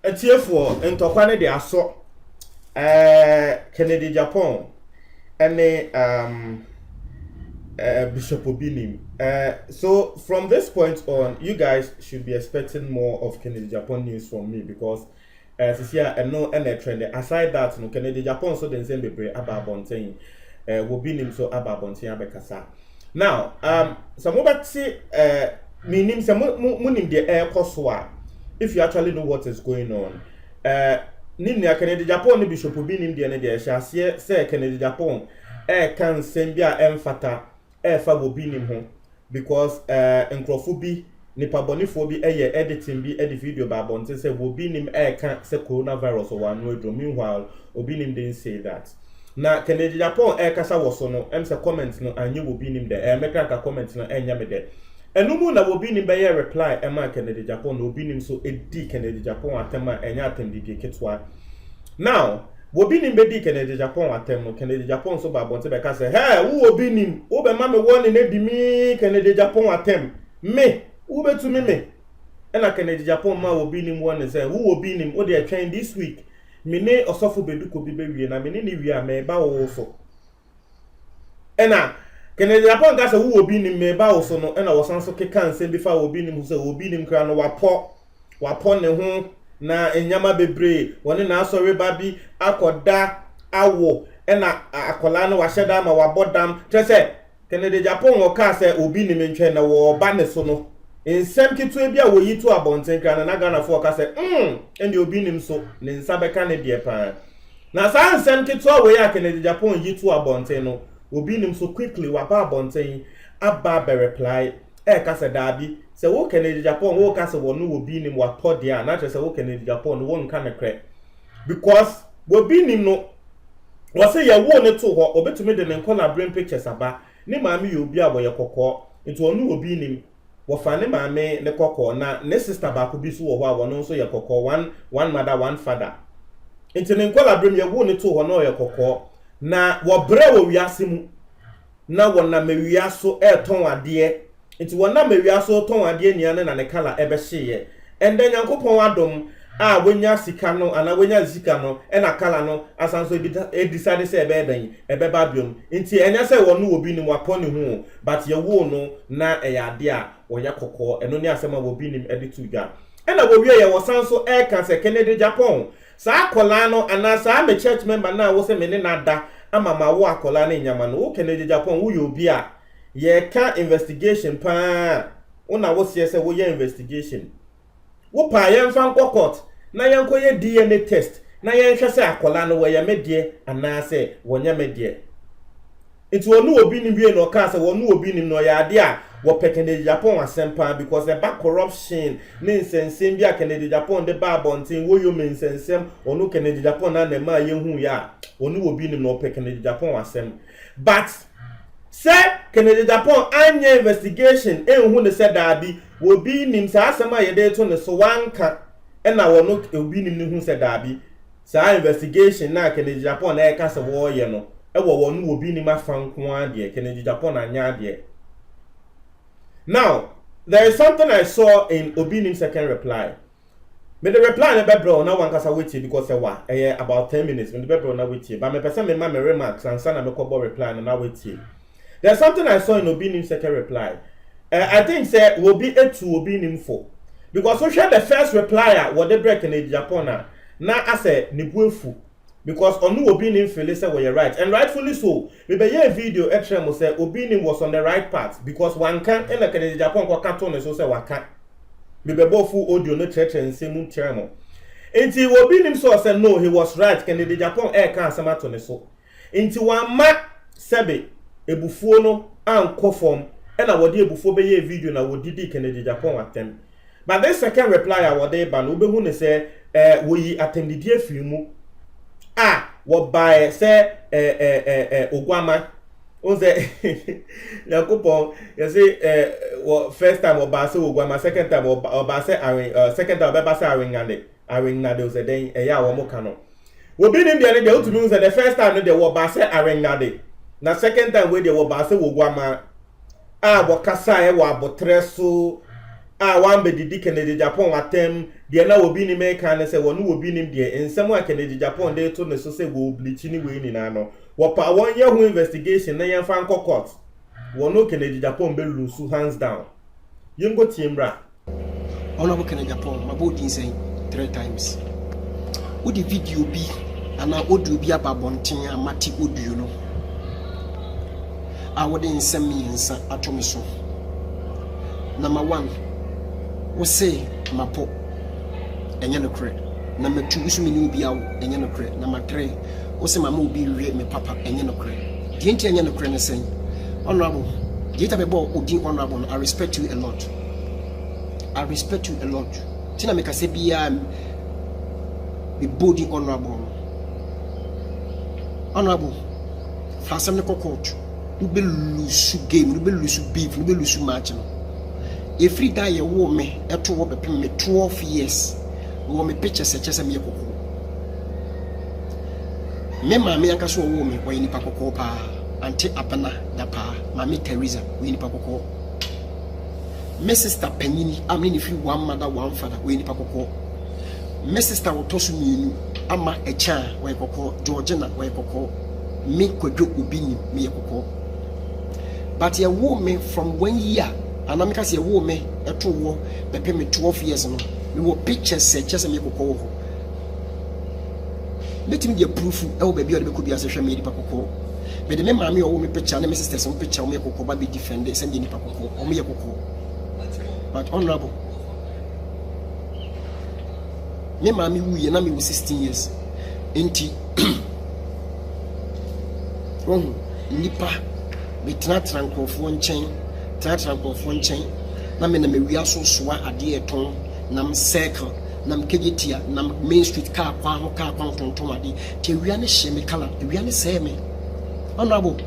Etiefo ntokwane de aso Kennedy Japan and Bishop Obinim. So from this point on, you guys should be expecting more of Kennedy Japan news from me because this year and no any trend. Aside that, no Kennedy Japan so the same be about Bontain. Obinim so about Bontain abekasa. Now, some over see meaning some munim the air koswa. If you actually know what is going on, Ninia Kennedy Japan ni Bishop Obinim the ene shall say Kennedy Japan can send bia emfata fa Obinim ho because encrophobi nipa bonifo bi editing bi edit video ba bonte say Obinim can say coronavirus or one no meanwhile Obinim didn't say that. Na Kennedy Japan kasa woso no say comment no anyi Obinim de make ka comment no enya me de. Enumu na Obinim be reply ema Kennedy Japan Obinim so edi Kennedy Japan atema enya atem di ketwa. Now Obinim be di Kennedy Japan atem no Kennedy Japan so ba bonte be ka say hey who Obinim wo be ma me won ne di mi Kennedy Japan atem me wo be to me ena Kennedy Japan ma Obinim won say who Obinim wo dey train this week me ne osofo beduko bi be wie na me ne ni wie a me ba wo so ena Kennedy Japan gas who Obinim me ba wo so no ena wosan so keka nse bi fa Obinim hu say Obinim kra no wapo ne ho na enyama bebre woni na asori ba bi akoda awo ena akola no waheda ma wabodam tese Kennedy Japan wo ka say Obinim ntwe na wo ba ne so no ensem kitu e bia wo yitu abonten kra na Ghana fo ka say ende Obinim so ne nsa beka ne de pa na sa ensem kitu wo ya Kennedy Japan yitu abonten no Obinim so quickly waba abonten aba be reply ka say dabi se wo Kennedy Japan wo ka say wo no Obinim wa podia na say wo Kennedy Japan wo nka ne kre because Obinim no wo say ya wo ne to ho obetumi de ne nkola brain pictures aba ni maami ye obi abo ye kokko nti onu Obinim wo fa ne maami ne kokko na ne sister ba ko bi so wo ho a wo no so ye kokko one mother one father nti ne nkola brain ye wo ne to ho na ye kokko na wo bre wo wiase mu na wo na mewiaso ton ade nti wo na mewiaso ton ade nia na ne kala ebe hye ende nyankopon adom a wonya sika no ana wonya sika no na kala no asanso decide say ebe dan ebe ba biom nti enya say wo no Obinim waponi hu but ye wo no na ade a wo ya kokko eno ni asema Obinim editu ga ena wo wie ye wo sanso kan say Kennedy Japan sa akola no ana sa me church member na wo se me ne nada ama ma wo akola na nyama no wo Kennedy Japan wo yobi a ye ka investigation pa una wo se wo ye investigation wo pa ye mfa court na ye nko ye DNA test na ye nhwe se akola no wo ye medie ana se wo nya medie it wo no Obinim bi no ka se wo no Obinim no ya ade a wo pe Kennedy Japan asempa because the back corruption ne nsensem bi a Kennedy Japan de ba bonten wo yo mensensem onu Kennedy Japan na na ma ye hu ya onu Obinim no pe Kennedy Japan asem but say Kennedy Japan anya investigation hu ne se da bi Obinim sa asem a ye de to ne so wanka na wo no Obinim ne hu se da bi sa investigation na Kennedy Japan na e ka se wo ye no e wo no Obinim afanko ade Kennedy Japan anya ade. Now, there is something I saw in Obinim's second reply. Me the reply na bebro na wan kasa wait because about 10 minutes. Me the bebro na wait. But me person me ma me remarks and sana me kobo reply na wait. There's something I saw in Obinim's second reply. I think say will be a to Obinim for because so share the first replier what they break in Japan na ase ni buefu because onu Obinim feel say we are right and rightfully so. We be a video extreme say Obinim was on the right path because one can in the Kennedy Japan ko carton so say waka. We be both full audio no church and same term. Enti Obinim so say no he was right Kennedy Japan can sama to ne so. Enti one ma sebe ebufuo no anko form and I would ebufuo be a video na would didi Kennedy Japan attempt. But the second reply I would ban ube hu ne say we attempt the film what by say Ogwama on say Yakupon you say first time or ba say Ogwama second time or ba say second time ba say aring na de say den ya wo mo kano Obinim de to me say the first time they were ba say aring na de na second time we dey wo ba se wo guama bo kasa e wo abotre so wan be didi Kennedy Japan watem de na obi ni me kan se wo no obi nim de ensem a Kennedy Japan de to ne so se go bleach ni we ni na no wo pa won ye ho investigation na ye fa nko court wo no Kennedy Japan be lose hands down yim go timbra Honorable Kennedy Japan mabodi say 3 times wo the video bi ana audio bi ababonten amati audio no a wo de nsem yensa atomi so number 1 wo say mapo enye no kre number 2 wo sumi ni obi awo enye no kre number 3 wo say mama obi wie me papa enye no kre die nti enye no kre ne sen honorable jita be bo odi honorable I respect you a lot. I respect you a lot. Tina make say bia be body honorable. Honorable. Fasam ne court. You be lose game, you be lose beef, you be lose match. If free die wo me eto wo be me 12 years. Wo me picture se chese me kokko. Me ma me anka so wo me wo ni pa kokko pa anti apana da pa Mami Teresa wo ni pa kokko. My sister Penini, I mean if you one mother, one father, we need Paco. My sister will toss me, Ama a chan, where Coco, Georgiana, where Coco, me could do ubini, me a Coco. But a woman from 1 year, and I'm because a woman, a true war, they pay me 12 years ago. We will pictures say just a me Coco. Let me get proof, oh baby, could be a social media Paco. But the name mammy or me picture, and my sister some picture, me Coco, baby defended, sending Paco, or me a Coco. But honorable, me mami we na me 16 years. Enti, nipa me tran krofo nchen, tran krofo nchen. Na me wi aso soa ade eton, nam circle, nam kegetia, nam main street car kwa tonton ade. Te wia ne hye me kala, wia ne se me. Honorable,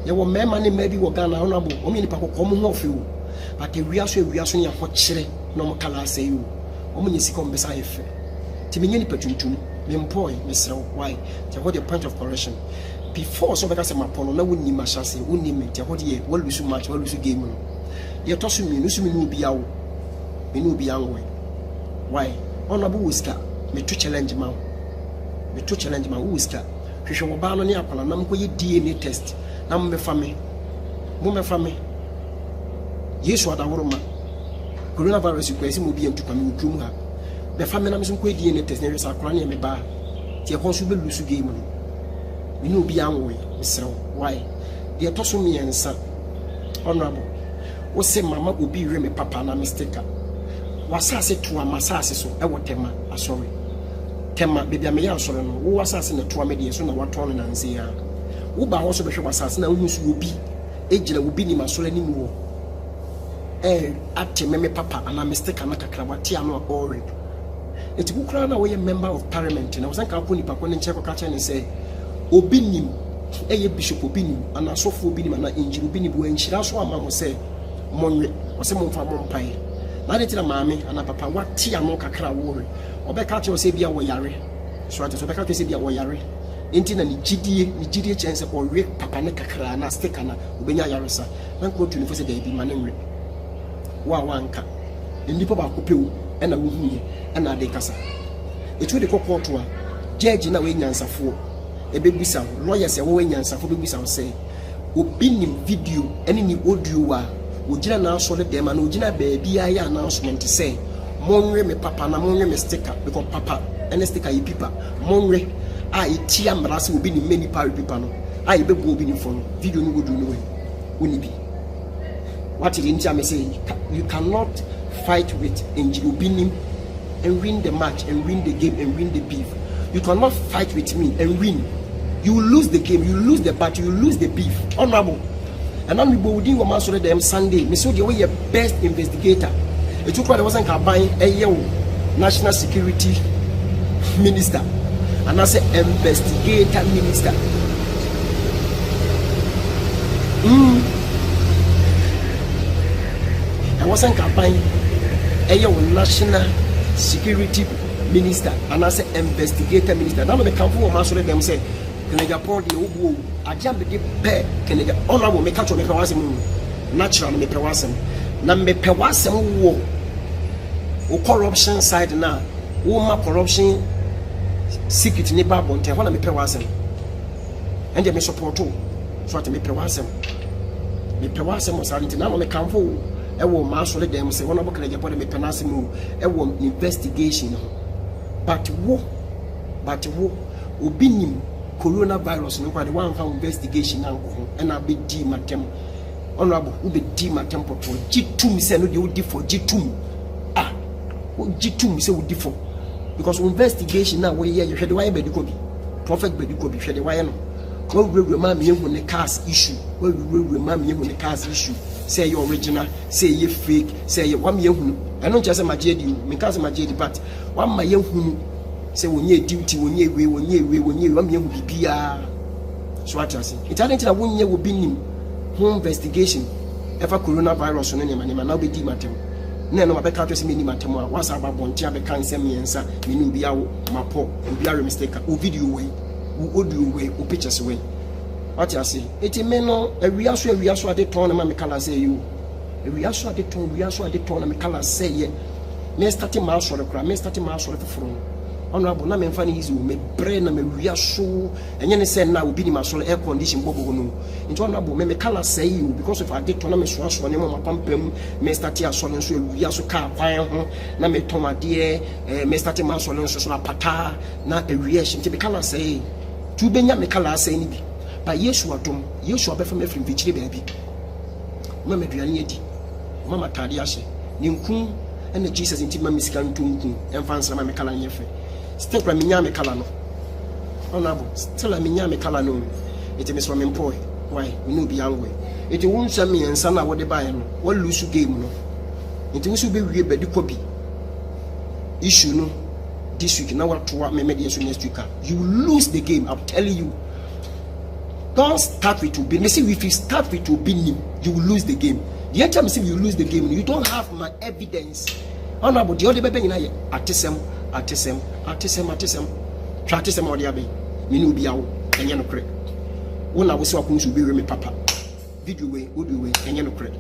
ye wo me ma ne ma bi wo Ghana honorable, o me nipa kokom ho ofiwo. But the real ya hot chere no kala say you. Omni sikom besa efe. Timini petuntum, employ Mr. Why? What the point of correction. Before so better say my pono na woni ma chance, woni me te what ye well so much, well so game. Ye tosu mi no sumi no bia wo. Me no bia wo. Why? Honorable Whisker, me to challenge man. Me to challenge man Whisker. Hwehwe wo ba no ne akwala na mko ye DNA test. Na me fa me. Mo me fa me. Yesu adawroma coronavirus kwesi mo bi entupa me wudrum ha be fa me na me so ko die ne test na wesa akora na me ba tie ko so be lusu game no me no bi anwo mesrew why de to so me ensa honorable wo se mama obi we me papa na mistake wasase to amasase so e wotema asori tema bebia me ya asori no wo wasase na to amede so na waton na nse ya wo ba ho so be hwe wasase na wo nsu obi ejira obi ni masole ni mu ati meme papa ana mistake ana kakra wati ano ore eti bukura na we member of parliament na wasan ka ko nipa ko ne ncheko ka che ne say obi nim eye bishop obi nim ana sofo obi nim ana engineer obi nim bo enchira so ama mo say monwe o se mo mfa mo mpai na de tira maame ana papa wati ano kakra ore obe ka che o se bia wo yare so ati so be ka che se bia wo yare enti na ni gidie chance ko we papa ne kakra na stick na obenya yare sa na ko tu ne fo se da bi ma ne nwe wa wanka ndipo ba kopewu ena wo huye ena de kasa etu de kokoto a judge na we nyansafo ebebisa lawyers e wo nyansafo bebisa wo say obi nim video ene ni audio wa ogina na so le dem na ogina baabi aye announcement say monwe me papa na monwe me sticker because papa ene sticker yi pipa monwe a etia mrase obi ni many power pipa no a ebebu obi ni fo no video ni godu no we oni bi. What it means, I say, you cannot fight with Njirubinim and win the match and win the game and win the beef. You cannot fight with me and win. You will lose the game, you will lose the battle, you will lose the beef. Honorable. And I'm going to answer them Sunday. Me so the way your best investigator. It took what I wasn't buying a year national security minister. And I said investigator minister. I wasn't campaigning a national security minister and I said investigator minister. Now the council of answer them say Kene Japan de obu ajambe de pe kene honorable me catch me pe wasem natural me pe wasem na me pe wasem wo o corruption side na wo ma corruption secret ni ba bonte ho na me pe wasem ende me support so at me pe wasem o santi na me kamfo e wo ma so le dem se honorable Kene Japan me pe nasem e wo investigation but wo obinim coronavirus no kwade one found investigation anko and I be di matem honorable who be di matem poto G2 say no dey odi for G2 G2 say odi for because investigation now we hear you hwede why be di kobi prophet be di kobi hwede why no we ma me hu ne cars issue we ma me hu ne cars issue say your original say you fake say you wa me hu I no just say majedi me cars majedi but wa ma ye hu say wonye duty wonye we am ye bibia so atase it hadn't na wonye wo binim home investigation ever coronavirus no nema na obedi matem na no mabeka to say me ni matem a wasa aba bonti abeka nsem yensa me ni obi awo mapo obi are mistake o video we o audio we o pictures we atase eti me no awiaso ade ton na ma me kala say you awiaso ade ton na me kala say ye me starting ma so foforo honorable na me mfa easy me brain na me wia so enye ne say na obi ni masole air condition bobo no into honorable me kala say you because if I did to na me so ne mo pampam me start asole so wia so ka kwan ho na me tomade me start ma asole so na pata na ewia hye me kala say tu benya me kala say ni bi ba yesu abefa me frim fichire baabi me duane edi mama tade ahye ni nku ene Jesus inti ma misika ntunku emfa nsama me kala nyefe still pra minya me kala no honorable still a minya me kala no it me so me employ why we no be angwe it won sha me ensa na wo de bae no wo lose game no it we so be wie bedi kobi issue no this week na what to me issue next week you lose the game. I'm telling you, don't start with Ubin. Me see if you start with Ubin, you will lose the game. The other time you lose the game, you don't have my evidence. Honorable, the other baby, artism, or the abbey. Minu be out, and you correct. When I was walking to be with me, papa. Video way, would you way, and you correct.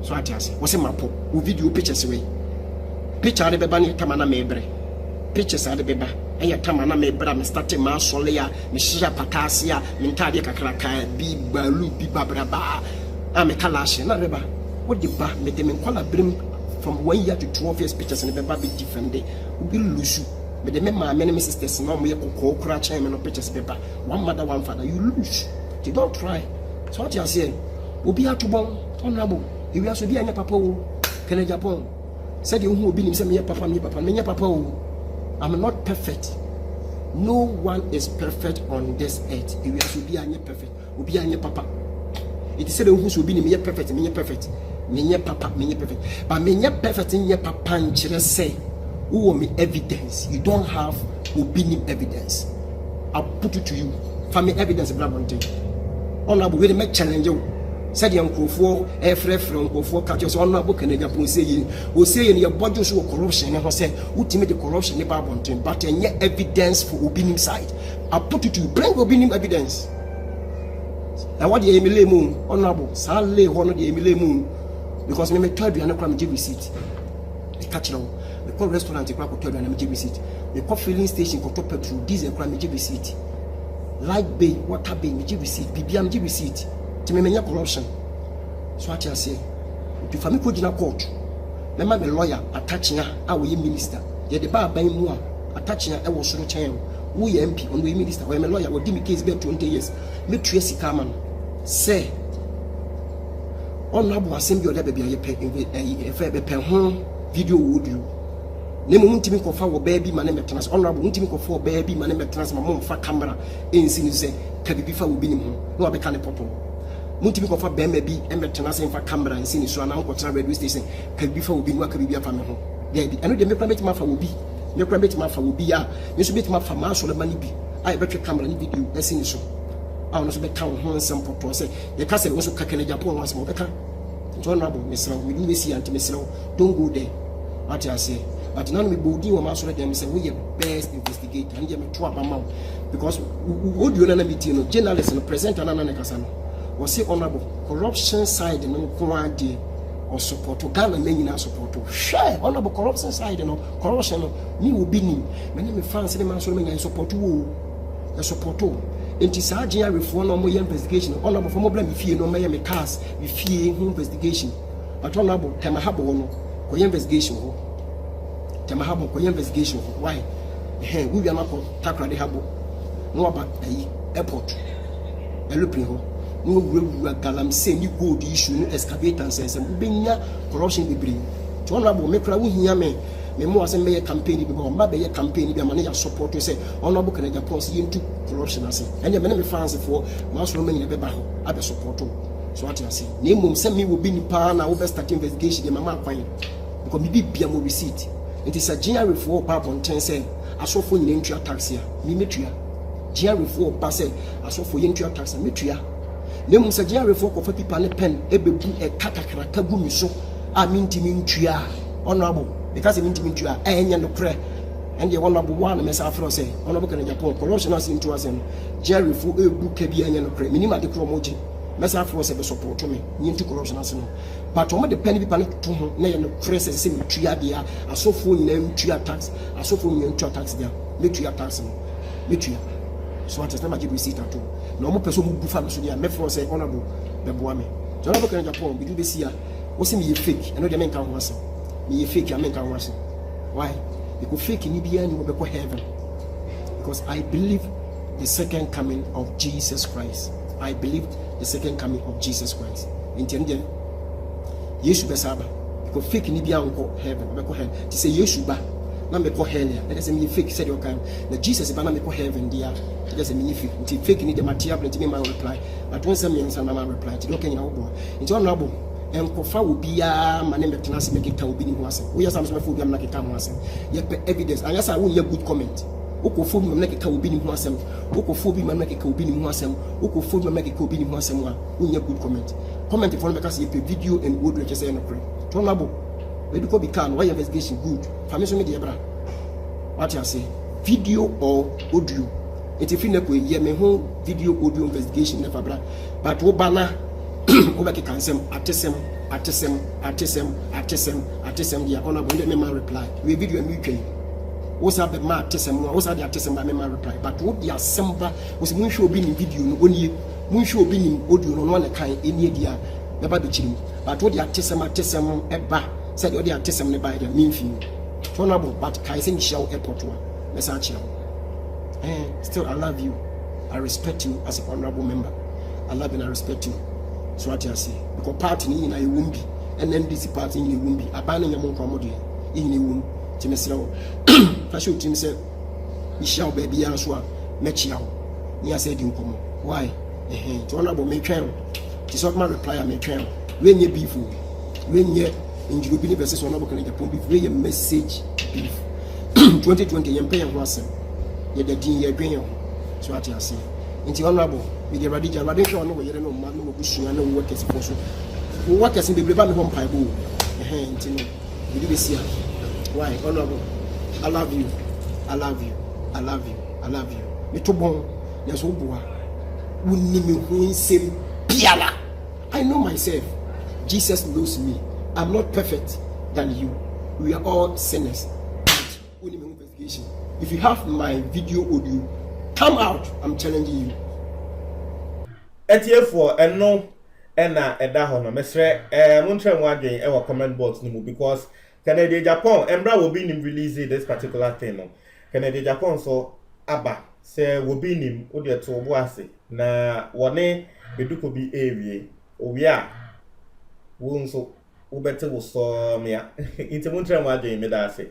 So I tell you, what's in my pop? Who video pictures away? Picture the baby, Tamana Mebre. Pictures are the baby, and your Tamana Mebre, I'm starting my solia, Mishia Patasia, Mintadia Kakraka, Bibalu, Bibabraba. I'm a Kalash, not reba. What the bar made them in color brim from 1 year to 12 years pictures and the baby different day. We will lose you. But the member, many sisters, no more crash and no pictures paper. One mother, one father, you lose. They don't try. So what you are saying? We'll be out to bomb, honorable. If we have to be a papa, can I Japan? Said you who be him, say, papa, me, papa. I'm not perfect. No one is perfect on this earth. If we have to be a perfect, we'll be a papa. It is said who should be me perfect, me perfect, me papa, me perfect. But me perfect in your papa and say, who me evidence? You don't have opinion evidence. I'll put it to you. Family evidence, Brabante. Honorable, we make challenge you. Said young Crawford, a friend from Crawford, catches honorable Canadian saying, who say in your body show corruption, and say, ultimate corruption in Brabante, but and yet evidence for opinion side. I'll put it to you. Bring opinion evidence. And what the Emily Moon, honorable, sadly, one of the Emily Moon, because me told you, I know I'm receipt. The catch now, the call restaurant, the crack hotel, and I'm receipt. The call filling station, for top petrol, diesel, crime, receipt. Light bay, water bay, receipt, BBM receipt. To me, many corruption. So what I say, if I'm going to court, remember the lawyer attaching her, our minister, yet the bar by more attaching her, I was so child. We MP on the minister, where my lawyer will give me case back 20 years. Me Tracy Carman say, honorable assembly or the baby, a home video would you. Name Muntimi for baby, my name trans honorable Muntimi for baby, my name trans my mom for camera in sin say, can be before we be him, no, I can't pop. Muntimi for baby, and trans for camera and sin so now what's a radio station, can be before we be working with your family. I know the make my will be. You can make my will be a you should make my farmer money be. I bet your camera video as in so. I want to be count one sample to say the castle also Kakele Japan once more. Honorable Miss Row, we see Auntie Miss Row, don't go there. What I say, but now me bodi wo ma so dem say we best investigator and me to abama because audio na meeting no journalist no presenter na na kasa no was say honorable corruption side no ko ade or support to Ghana men nyina support to share honorable corruption side no corruption no ni obi ni me ne me fans ne man so me nyan support wo the support to enti saa agent refo no mo investigation honorable for mo bla me fie no me cars me fie investigation but honorable tema habo no ko investigation ho tema habo ko investigation ho why we be anako takra de habo no aba airport elopin ho no wura galamsey ni gold issue no excavator and sense benya corruption bebre to honorable me kra wo hia me mo asem be campaign bi mo ma be campaign bi amane ya support say honorable Kennedy Agyapong say into corruption ase enya me fans for ma so me nyina be ba ho abe support so what you say na mum say me will be ni pa na wo be start investigation de mama akwan because me bibia mo receipt it is a general for pap on 10 say asofo nyina ntua tax ya me metua general for pa say asofo ye ntua tax metua na mum say general for ko fa pipa ne pen ebebu e kakakra kagu mi so a mintimi ntua honorable because mintimi ntua enya no pre and the honorable one me say afro say honorable Kennedy Agyapong corruption as into us and general for ebu ka bi enya no pre minima de kromoji mesa afro say be support me ni into corruption as no but o me de pen bi pa ne to ho na ye no press say me tua dia asofo nyina ntua tax asofo nyina ntua tax dia me tua tax no me tua so what is na give receipt at all no mo person mo bu fa so dia me fro say honorable be boa me so honorable Kennedy Agyapong bi do be sia wo say me ye fake and no de me kan ho ase me ye fake ya me kan ho ase why because fake ni bia ni wo be ko heaven because I believe the second coming of Jesus Christ. I believe the second coming of Jesus Christ. Intended Yesu be saba because fake ni bia nko heaven be ko hell to say Yesu ba na me ko hell ya let us say me fake said you can na Jesus ba na me ko heaven dia let us say me fake nti fake ni the material plenty me man reply but when some me man reply to look in our boy nti honorable enkofa obia ma ne metena se mekeka obi ni ho asem wo yasa me fo obi am na keka ho asem ye pe evidence and yasa wo nya good comment ukofo bi ma na keka obi ni ho asem ukofo bi ma na keka obi ni ho asem ukofo bi ma na keka obi ni ho asem a wo nya good comment for me because ye pe video and audio che say no pre to nabo we do ko bi kan why investigation good permission me de bra what you say video or audio it if na ko ye me ho video audio investigation na fabra but wo bana wo ba ke kansem atesem dia ona bo me man reply we video me twen wo sa be ma atesem wo sa de atesem ba me man reply but wo dia semba wo se mun hwe obi ni video no oni mun hwe obi ni audio no no na kan eni dia be ba be chirim but wo dia atesem eba said wo dia atesem ne ba dia memfi honorable but kai say show airport wa me sa chira still I love you, I respect you as a honorable member. I love and I respect you. So what I say because party ni na ewum bi and NDC party ni ewum bi abana nyamo nkomo de ni ewum ti mesrew fa show tim say Michelle baby ya so a mechia wo ni ase di nkomo why to honorable me twen ti sort man reply me twen we nye beef we nye injuru bi ni versus honorable Kennedy Agyapong beef we ye message beef 2020 yempe yan ho asem ye da din ye dwen yo so what I say nti honorable we the radical show no we yere no ma no busua na wo kesi for so wo kesi bebre ba me ho mpai bo nti no we do be see why honorable I love you me to bon yes wo boa wonni me ho nsem piala I know myself Jesus knows me I'm not perfect than you we are all sinners wonni me investigation if you have my video audio come out I'm challenging you etiefo eno ena eda ho no mesre montre mu adwen e wo comment box ni mu because Kennedy Agyapong embra will be nim release this particular thing no Kennedy Agyapong so aba se will be nim o de to bo ase na wone beduko bi ewie owie a wo nso wo bete wo so mea inti montre mu adwen me da ase